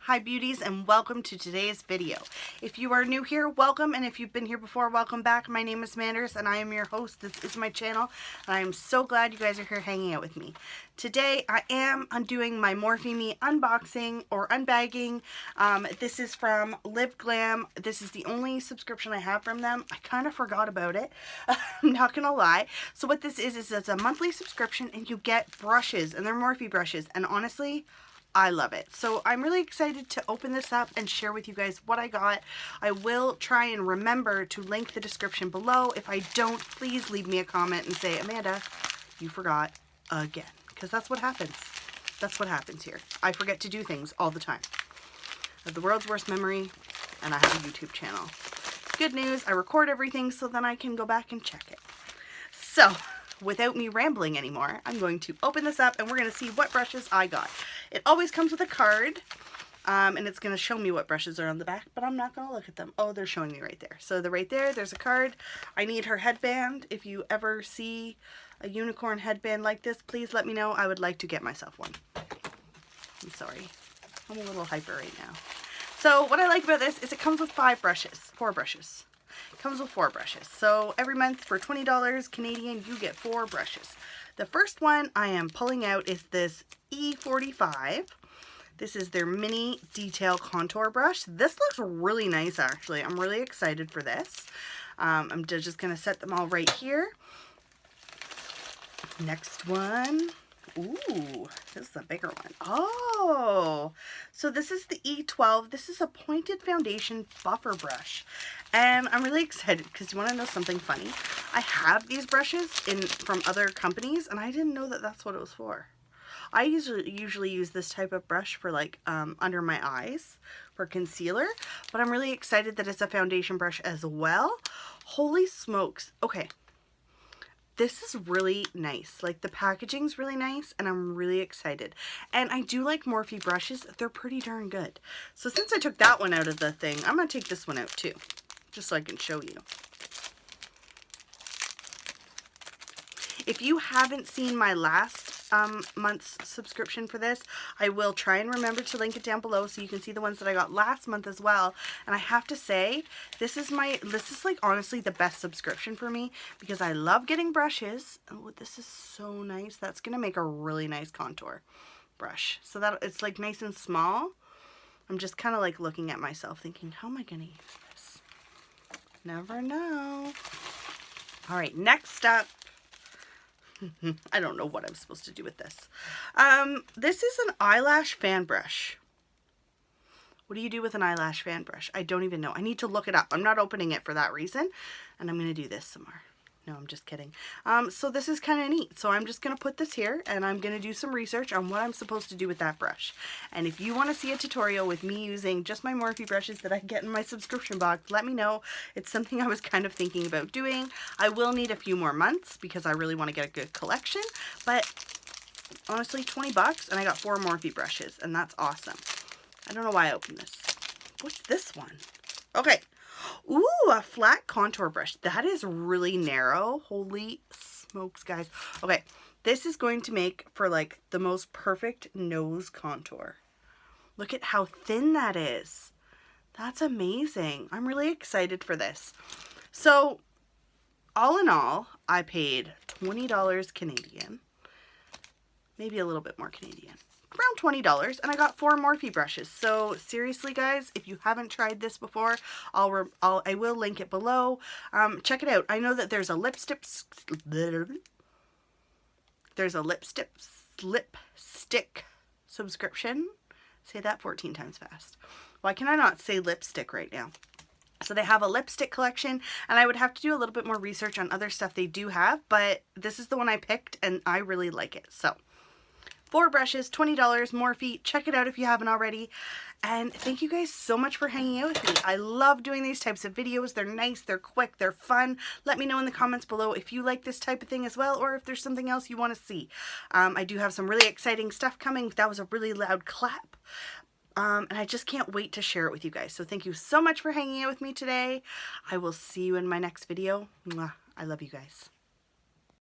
Hi beauties, and welcome to today's video. If you are new here, welcome, and if you've been here before, welcome back. My name is Manders and I am your host. This is my channel and I am so glad you guys are here hanging out with me. Today I am undoing my Morphe unboxing or unbagging. This is from liveglam. This is the only subscription I have from them. I kind of forgot about it. I'm not gonna lie. So what this is it's a monthly subscription and you get brushes, and they're Morphe brushes, and honestly I love it. So I'm really excited to open this up and share with you guys what I got. I will try and remember to link the description below. If I don't, please leave me a comment and say, Amanda, you forgot again. Because that's what happens. That's what happens here. I forget to do things all the time. I have the world's worst memory, and I have a YouTube channel. Good news, I record everything so then I can go back and check it. So, without me rambling anymore, I'm going to open this up and we're going to see what brushes I got. It always comes with a card, and it's going to show me what brushes are on the back, but I'm not going to look at them. Oh, they're showing me right there. So they're right there. There's a card. I need her headband. If you ever see a unicorn headband like this, please let me know. I would like to get myself one. I'm sorry. I'm a little hyper right now. So what I like about this is it comes with 4 brushes. It comes with 4 brushes. So every month for $20 Canadian, you get 4 brushes. The first one I am pulling out is this E45. This is their mini detail contour brush. This looks really nice actually. I'm really excited for this. I'm just going to set them all right here. Next one. Ooh, this is a bigger one. Oh, so this is the E12. This is a pointed foundation buffer brush. And I'm really excited because you want to know something funny? I have these brushes from other companies and I didn't know that that's what it was for. I usually use this type of brush for like under my eyes for concealer, but I'm really excited that it's a foundation brush as well. Holy smokes. Okay. This is really nice. Like the packaging's really nice and I'm really excited. And I do like Morphe brushes. They're pretty darn good. So since I took that one out of the thing, I'm going to take this one out too, just so I can show you. If you haven't seen my last month's subscription for this, I will try and remember to link it down below so you can see the ones that I got last month as well. And I have to say, this is like honestly the best subscription for me because I love getting brushes. Oh, this is so nice. That's gonna make a really nice contour brush. So that it's like nice and small. I'm just kind of like looking at myself thinking, how am I gonna use this? Never know. All right, next up. I don't know what I'm supposed to do with this. This is an eyelash fan brush. What do you do with an eyelash fan brush? I don't even know. I need to look it up. I'm not opening it for that reason. And I'm going to do this some more. No, I'm just kidding. So this is kind of neat. So I'm just going to put this here and I'm going to do some research on what I'm supposed to do with that brush. And if you want to see a tutorial with me using just my Morphe brushes that I get in my subscription box, let me know. It's something I was kind of thinking about doing. I will need a few more months because I really want to get a good collection. But honestly, 20 bucks and I got 4 Morphe brushes and that's awesome. I don't know why I opened this. What's this one? Okay. Ooh, a flat contour brush. That is really narrow. Holy smokes, guys. Okay, this is going to make for like the most perfect nose contour. Look at how thin that is. That's amazing. I'm really excited for this. So, all in all, I paid $20 Canadian. Maybe a little bit more Canadian. Around $20, and I got 4 Morphe brushes. So seriously guys, if you haven't tried this before, I will link it below. Check it out. I know that there's a lipstick subscription. Say that 14 times fast. Why can I not say lipstick right now? So they have a lipstick collection, and I would have to do a little bit more research on other stuff they do have, but this is the one I picked and I really like it. So 4 brushes, $20, Morphe. Check it out if you haven't already. And thank you guys so much for hanging out with me. I love doing these types of videos. They're nice, they're quick, they're fun. Let me know in the comments below if you like this type of thing as well, or if there's something else you want to see. I do have some really exciting stuff coming. That was a really loud clap. And I just can't wait to share it with you guys. So thank you so much for hanging out with me today. I will see you in my next video. Mwah. I love you guys.